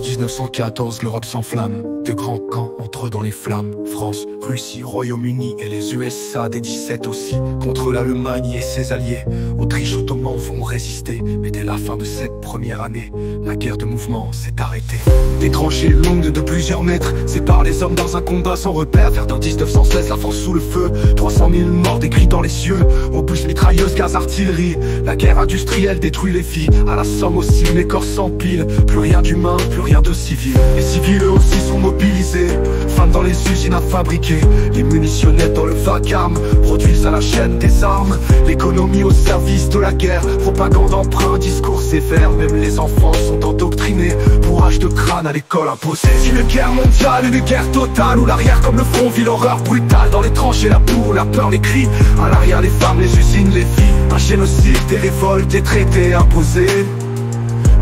1914, l'Europe s'enflamme. De grands camps entrent dans les flammes. France, Russie, Royaume-Uni et les USA des 17 aussi. Contre l'Allemagne et ses alliés, Autriche, Ottomans vont résister. Mais dès la fin de cette première année, la guerre de mouvement s'est arrêtée. Des tranchées longues de plusieurs mètres séparent les hommes dans un combat sans repère. Vers 1916, la France sous le feu. 300 000 morts, des cris dans les cieux. Obus, mitrailleuses, gaz, artillerie. La guerre industrielle détruit les filles. À la Somme aussi, les corps s'empilent. Plus rien d'humain, plus rien de civil. Les civils eux aussi sont mobilisés. Femmes dans les usines à fabriquer. Les munitionnettes dans le vacarme produisent à la chaîne des armes. L'économie au service de la guerre. Propagande, emprunt, discours sévère. Même les enfants sont endoctrinés. Bourrage de crâne à l'école imposée. Si une guerre mondiale, une guerre totale, ou l'arrière comme le front vit l'horreur brutale. Dans les tranchées la boue, la peur, les cris. À l'arrière les femmes, les usines, les filles. Un génocide, des révoltes, des traités imposés.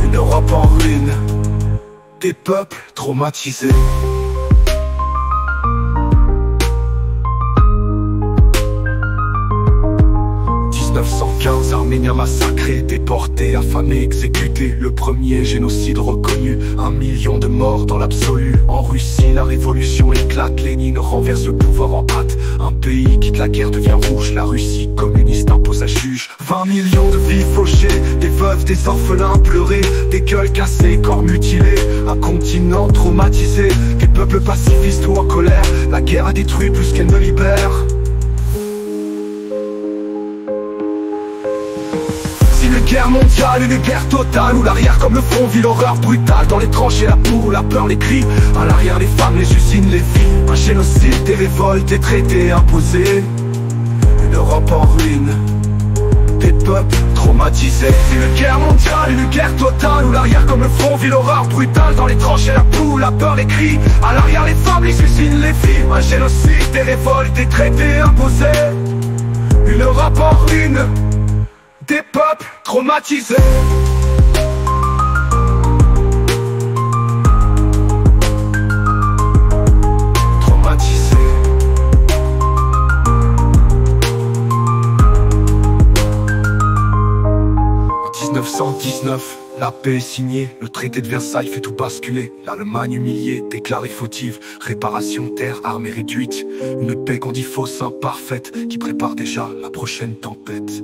Une Europe en ruine, des peuples traumatisés. 1915, Arméniens massacrés, déportés, affamés, exécutés. Le premier génocide reconnu, 1 million de morts dans l'absolu. En Russie, la révolution éclate, Lénine renverse le pouvoir en hâte. Un pays quitte la guerre, devient rouge, la Russie communiste impose à juge. 20 millions de vies fauchées, des veuves, des orphelins pleurés, des gueules cassées, corps mutilés. Un continent traumatisé, des peuples pacifistes ou en colère. La guerre a détruit plus qu'elle ne libère. Une guerre mondiale, une guerre totale, où l'arrière comme le front vit l'horreur brutale. Dans les tranchées la boue, la peur, les cris. À l'arrière les femmes, les usines, les filles. Un génocide, des révoltes, des traités imposés. Une Europe en ruine, des peuples traumatisés. Une guerre mondiale, une guerre totale, où l'arrière comme le front vit l'horreur brutale. Dans les tranchées la boue, la peur, les cris. À l'arrière les femmes, les usines, les filles. Un génocide, des révoltes, des traités imposés. Une Europe en ruine, des peuples traumatisés. Traumatisés. En 1919, la paix est signée, le traité de Versailles fait tout basculer. L'Allemagne humiliée, déclarée fautive, réparation, terre, armée réduite. Une paix qu'on dit fausse, imparfaite, qui prépare déjà la prochaine tempête.